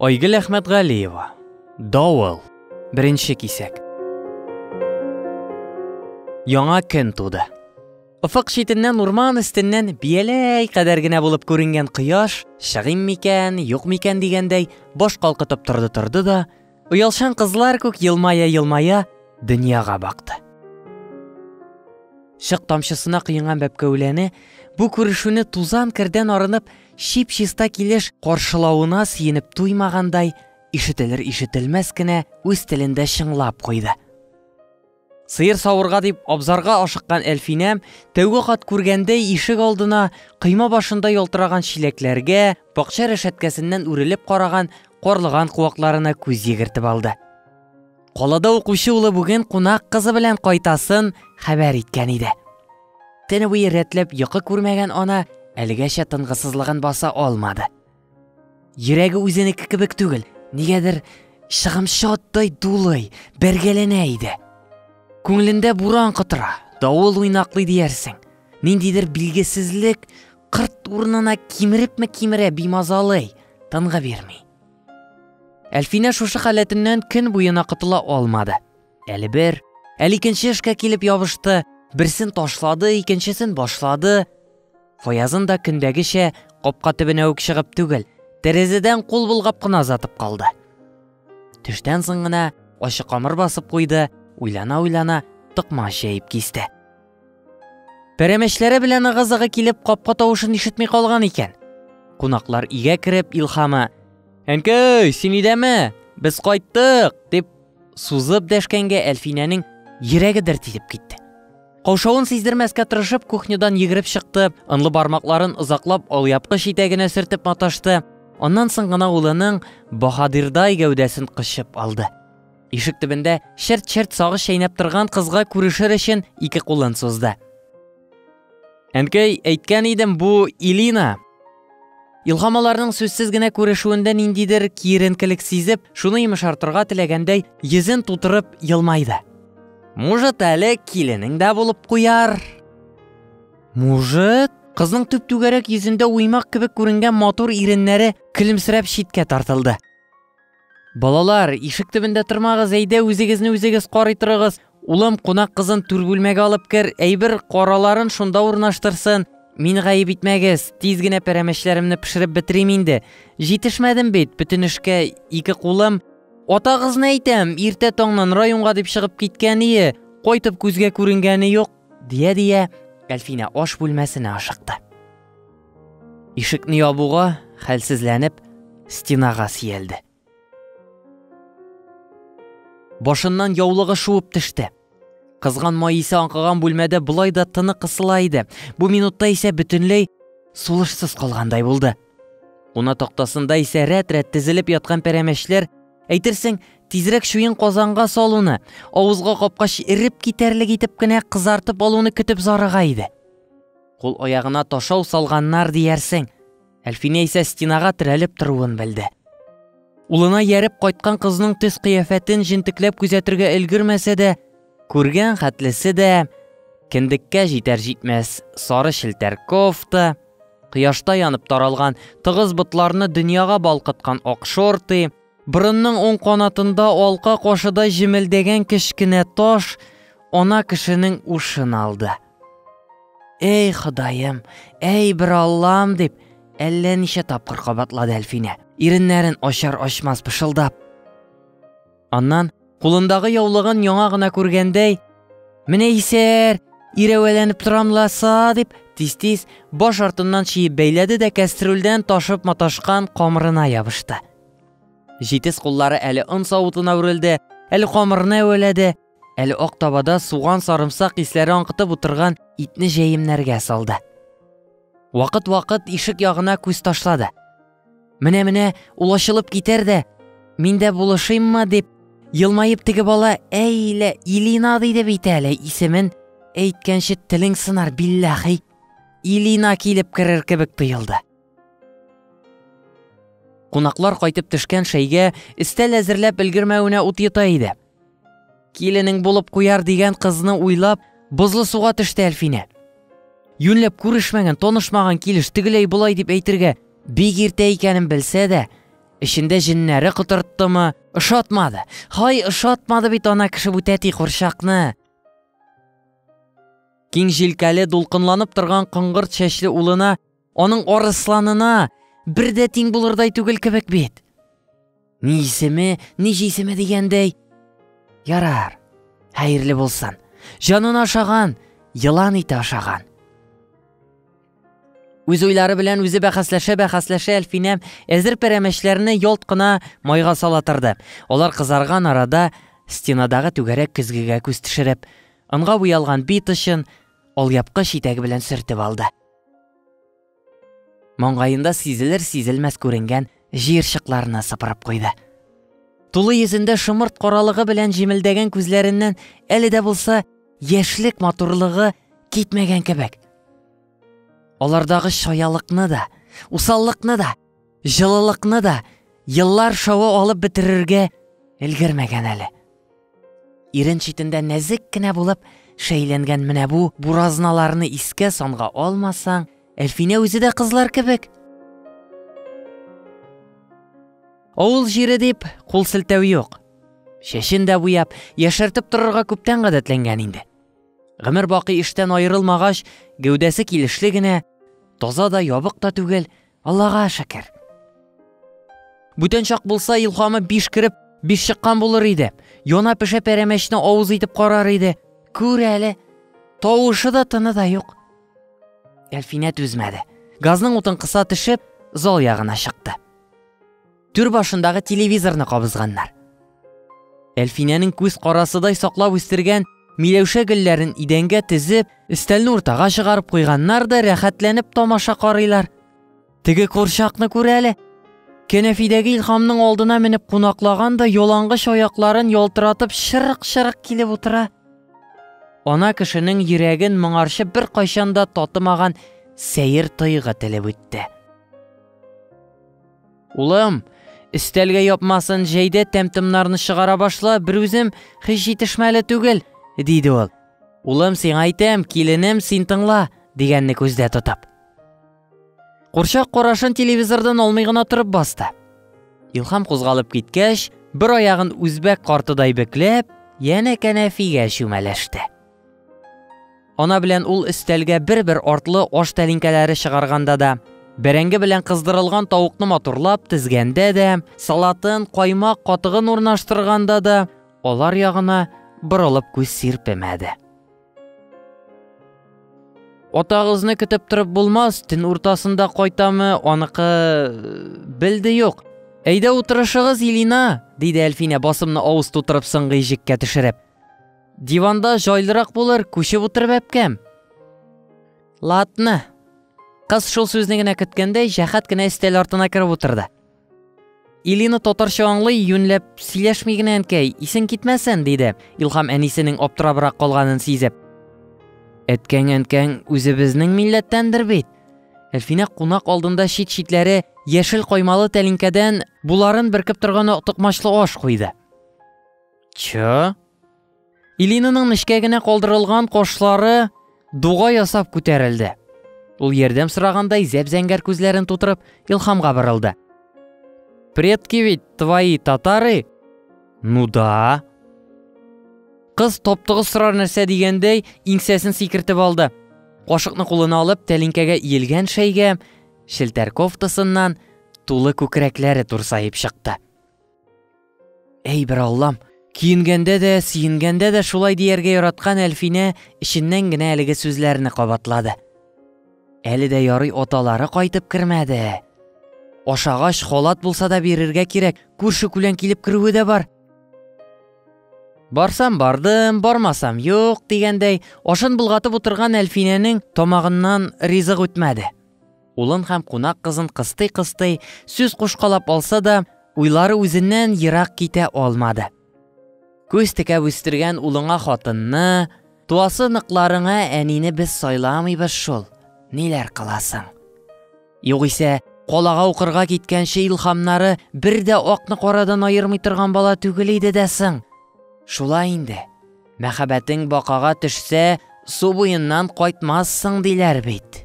Айгөл Әхмәтғалиева. Дауыл. Бірінші кисәк. Яңа көн туды. Офык шитеннән урман өстеннән бияләй кадәр генә булып күренгән кояш, чыгым микән, юк микән дигәндәй баш калкытып торды да, уялшан кызлар күк елмая дөньяга бакты. Шык тамчысына кыйнган бәпкәүләне бу күрешүне тузан кердән арынып, шип-шиста килеш каршылавына сиенеп туймагандай, ишетелер-ишетелмәс кенә үз телендә шыңлап куйды. Сыер савырга дип абзарга ашыккан Әлфинәм тәүге кат күргәндәй ишек алдына кыйма башында ялтыраган чиләкләргә, бакча рәшәткәсеннән үрелеп караган карлыган куакларына күз йөгертеп алды. Калада укучы улы бүген кунак кызы белән кайтасын хәбәр иткән иде. Тәне буе рәтләп йокы күрмәгән ана әлегәчә тынгысызлыгын баса алмады. Йөрәге үзенеке кебек түгел, нигәдер шыгымчы аттай дулый, бәргәләнә иде. Күңелендә буран кытыра, давыл уйнаклый диярсең. Ниндидер билгесезлек кырт урынына кимерә бимазалый, тынга бирми. Әлфинә шушы халәтеннән көн буена кытыла алмады. Әле бер, әле икенче эшкә килеп ябышты, берсен ташлады, икенчесен башлады. Фаязын да көндәгечә капка төбенә үк чыгып түгел, тәрәзәдән кул булгап кына затып калды. Төштән соң гына ачы камыр басып куйды, уйлана тыкма чәеп кисте. Пәрәмәчләре белән ыгы-зыгы килеп капка тавышын ишетми калган икән. Кунаклар игә кереп Илхамы: «Әнкәй, син идәме? Без кайттык!» дип сузып дәшкәнгә Әлфинәнең йөрәге дәрт итеп китте. Каушавын сиздермәскә тырышып кухнядан йөгереп чыкты, ынлы бармакларын озаклап алъяпкыч итәгенә сөртеп маташты. Аннан соң гына улының баһадирдай гәүдәсен кысып алды. Ишек төбендә шерт-шерт сагыш чәйнәп торган кызга күрешер өчен ике кулын сузды. «Әнкәй, әйткән идем, бу Илина». Илхамаларның сүзсез генә күрешүендә ниндидер киеренкелек сизеп, шуны йомшартырга теләгәндәй, йөзен тутырып елмайды. «Мужит, әле киленең дә булып куяр». «Мужит?» Кызның төп түгәрәк йөзендә уймак кебек күренгән матур иреннәре көлемсерәп читкә тартылды. «Балалар, ишек төбендә тормагыз, әйдә үзегезне үзегез карый торыгыз. Улым кунак кызын түр бүлмәгә алып кер, әйбер караларын шунда урнаштырсын. Мин гаеп итмәгез, тиз генә пәрәмәчләремне пешереп битерим инде. Җитешмәдем бит бөтен эшкә, ике кулым. Атагызны әйтәм, иртә таңнан районга дип чыгып киткән ие, кайтып күзгә күренгәне юк», дия Әлфинә аш бүлмәсенә ашыкты. Ишекне ябуга хәлсезләнеп стенага сөялде. Башыннан яулыгы шуып төште. Кызган майысы аңкыган бүлмәдә булай да тыны кысыла иде. Бу минутта исә бөтенләй сулышсыз калгандай булды. Уна тактасында исә рәт-рәт тезелеп яткан пәрәмәчләр, әйтерсең, тизрәк шуен казанга салуны, авызга капкач иреп китәрлек итеп кенә кызартып алуны көтеп зарыга иде. Кул аягына ташау салганнар диярсең. Әлфинә исә стенага терәлеп торуын белде. Улына ярып кайткан кызның төс кыяфәтен җентекләп күзәтергә өлгермәсә дә, күргән хәтлесе дә кендеккә җитәр-җитмәс сары шелтәр кофта, кояшта янып таралган тыгыз ботларны дөньяга балкыткан ак шорты, борынның уң канатында алка кашыда җемелдәгән кечкенә таш ана кешенең ушын алды. «Эй Ходаем, эй бер Аллам!» дип әллә ничә тапкыр кабатлады Әлфинә, иреннәрен ачар-ачмас пышылдап. Аннан кулындагы яулыгын яңа гына күргәндәй, «Менә исәр, ирәвәләнеп торамласа» дип тиз-тиз баш артыннан чиеп бәйләде дә кәстрүлдән ташып маташкан камырына ябышты. Җитез куллары әле он савытына үрелде, әле камырны әвәләде, әле ак табада суган сарымсак исләре аңкытып утырган итне җәемнәргә салды. Вакыт-вакыт ишек ягына күз ташлады. Менә ул ачылып китәр дә, мин дә булышыйммы дип елмаеп теге бала «Әйлә, Илина» диде бит әле, исемен әйткәнче телең сынар, билләһи. Илина килеп керер кебек тоелды. Кунаклар кайтып төшкән шәйгә өстәл әзерләп өлгермәвенә ут йота иде. Киленең булып куяр дигән кызны уйлап, бозлы суга төште Әлфинә. Юнләп күрешмәгән, танышмаган килеш тегеләй булай дип әйтергә бик иртә икәнен белсә дә, Ішінде жиннәре құтырттымы? Ышатмады. Хай, ышатмады бит ана кеше бу тәти курчакны. Киң җилкәле дулкынланып торган кыңгырт чәчле улына, аның арысланына бердә тиң булырдай түгел кебек бит. Ни исеме, ни җисеме дигәндәй. Ярар, хәерле булсын. Җанын ашаган, йылан ите ашаган. Үз уйлары белән үзе бәхәсләшә Әлфинә әзер пәрәмәчләрне ялт кына майга сала торды. Алар кызарган арада стенадагы түгәрәк көзгегә күз төшереп, онга буялган бит өчен алъяпкыч итәге белән сөртеп алды. Маңгаенда сизелер-сизелмәс күренгән җыерчыкларны сыпырып куйды. Тулы йөзендә шымырт каралыгы белән җимелдәгән күзләреннән әле дә булса яшьлек матурлыгы китмәгән кебек. Алардагы шаялыкны да, усаллыкны да, җылылыкны да еллар шавы алып бетерергә өлгермәгән әле. Ирен читендә нәзек кенә булып шәйләнгән менә бу буразналарны искә санга алмасаң, Әлфинә үзе дә кызлар кебек. Авыл җире дип кул селтәү юк. Шәшен дә буяп, яшәртеп торырга күптән гадәтләнгән инде. Гомер бакый эштән аерылмагач, гәүдәсе килешле генә, таза да ябык та түгел, Аллага шөкер. Бүтән чак булса, илһамы 5 кирип, 5 чыккан булыр иде. Яна пешә пәрәмәчне авыз итеп карар иде. Күр әле, тавышы да, тыны да юк. Әлфинә түзмәде. Газның утын кыса төшеп, зал ягына чыкты. Түр башындагы телевизорны кабызганнар. Әлфинәнең күз карасыдай саклап үстергән Миләүшә гөлләрен идәнгә тезеп, өстәлне уртага чыгарып куйганнар да рәхәтләнеп тамаша карыйлар. Теге курчакны күр әле. Кәнәфидәге Илһамның алдына менеп кунаклаган да ялаңгыч аякларын ялтыратып шырык-шырык килеп утыра. Ана кешенең йөрәген моңарчы бер кайчанда татымаган сәер тойгы телеп үтте. Улым, өстәлгә япмасын җәйдә тәмтемнарны чыгара башла, бер үзем һич җитешмәле түгел, диде ул. Улым, син әйтәм, киленем, син тыңла, дигәнне күздә тотып. Курчак карашын телевизордан алмый гына торып басты. Илһам кузгалып киткәч, бер аягын үзбәк картыдай бекләп, яңа кәнәфигә чүмәләште. Ана белән ул өстәлгә бер-бер артлы аш тәлинкәләре чыгарганда да, бәрәңге белән кыздырылган тавыкны матурлап тезгәндә дә, салатын, каймак, катыгын урнаштырганда да, алар ягына борылып күз сирпемәде. Атагызны көтеп торып булмас, төн уртасында кайтамы, аныкы белде юк. Әйдә утырышыгыз, Илина, диде Әлфинә басымны авыз тутырып соңгы җиккә төшереп. Диванда җайлырак булыр, күчеп утырып әпкәм. Латны. Кыз шул сүзне генә көткәндәй, җәһәт кенә өстәл артына кереп утырды. Илина татарча аңлый, юньләп сөйләшми генә әнкәй, исең китмәсен, диде. Илһам әнисенең аптырабрак калганын сизеп. Әткәң үзебезнең милләттәндер бит. Әлфинә кунак алдында чит-читләре яшел каймалы тәлинкәдән буларын беркеп торган токмачлы аш куйды. Чы? Илинаның нечкә генә калдырылган кашлары дуга ясап күтәрелде. Ул ярдәм сорагандай зәп-зәңгәр күзләрен тутырып Илһамга борылды. Предки ведь твои татары? Ну да. Кыз топтыгы сорар нәрсә дигәндәй иңсәсен сикертеп алды. Кашыкны кулына алып тәлинкәгә иелгән шәйгә шелтәр кофтасыннан тулы күкрәкләре турсаеп чыкты. Әй бер Аллам, киенгәндә дә, сөенгәндә дә шулай дияргә яраткан Әлфинә иченнән генә әлеге сүзләрне кабатлады. Әле дә ярый аталары кайтып кермәде. Ашагач халат булса да бирергә кирәк, күрше-күлән килеп керүе дә бар. Барсам бардым, бармасам юк дигәндәй, ашын булгатып утырган Әлфинәнең тамагыннан ризык үтмәде. Улын һәм кунак кызын кыстый-кыстый сүз кушкалап алса да, уйлары үзеннән ерак китә алмады. Күз текәп үстергән улыңа хатынны, туасы ныкларыңа әнине без сайламыйбыз шул. Ниләр кыласың? Югыйсә, калага укырга киткәнче Илһамнары бер дә акны карадан айырмый торган бала түгел иде дәсең. Шулай инде. Мәхәббәтең бакага төшсә, су буеннан кайтмассың диләр бит.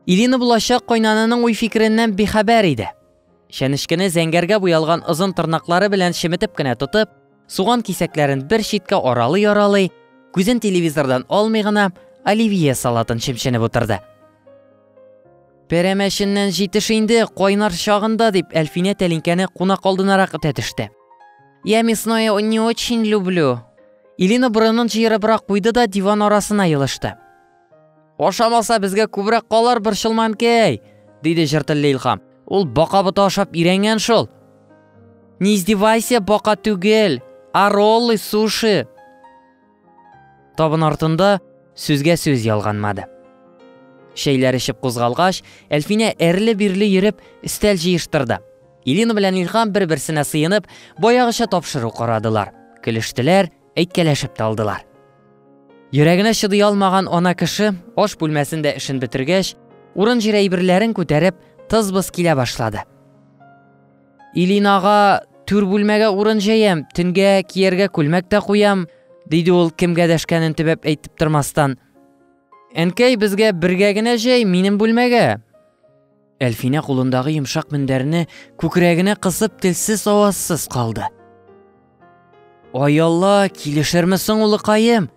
Илина булачак кайнанының уй-фикереннән бихәбәр иде. Шәнешкене зәңгәргә буялган озын тырнаклары белән шеметеп кенә тотып, суган кисәкләрен бер читкә аралый-аралый, күзен телевизордан алмый гына оливье салатын шимшенеп утырды. Пәрәмәшеннән җитеш инде, кайнар чагында, дип Әлфинә тәлинкәне кунак алдынарак үтә төште. Я мясное не очень люблю. Илина борынын җыерыбрак куйды да диван арасына елышты. Ашамаса безгә күбрәк калар борчылманкәй, диде җыртыллы Илһам. Ул бака боты ашап ирәнгән шул. Не издевайся, бака түгел, а роллы, суши. Табын артында сүзгә сүз ялганмады. Шәйләр ишеп кузгалгач, Әлфинә әрле-бирле йөреп өстәл җыештырды. Илина белән Илһам бер-берсенә сыенып, баягыча тапшыру карадылар. Көлештеләр, әйткәләшеп тә алдылар. Йөрәгенә чыдый алмаган ана кеше аш бүлмәсендә эшен бетергәч, урын-җир әйберләрен күтәреп, тыз-быз килә башлады. Илинага түр бүлмәгә урын җәям, төнгә кияргә күлмәк тә куям, диде ул кемгә дәшкәнен төбәп әйтеп тормастан. Әнкәй, безгә бергә генә җәй, минем бүлмәгә. Әлфинә кулындагы йомшак мендәрне күкрәгенә кысып телсез авазсыз калды. Ай Алла, килешермесең улыкаем?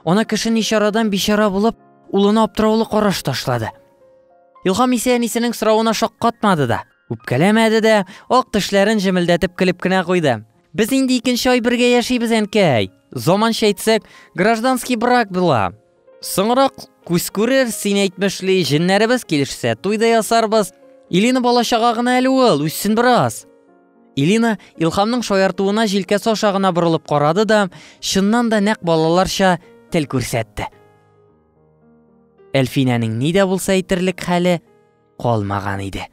Ана кеше ничарадан бичара булып, улына аптыраулы караш ташлады. Илһам исә әнисенең соравына шаккатмады да, үпкәләмәде дә, ак тешләрен җемелдәтеп көлеп кенә куйды. Без инде 2нче ай бергә яшибез, әнкәй. Заманча әйтсәк, гражданский брак була. Соңрак күз күрер, син әйтмешли, җеннәребез килешсә, туйда ясарбыз. Илина балачага гына әле ул, үссен бераз. Илина Илһамның шаяртуына җилкәсе аша гына борылып карады да, чыннан да нәкъ балаларча тел күрсәтте. Әлфинәнең ни дә булса әйтерлек хәле калмаган иде.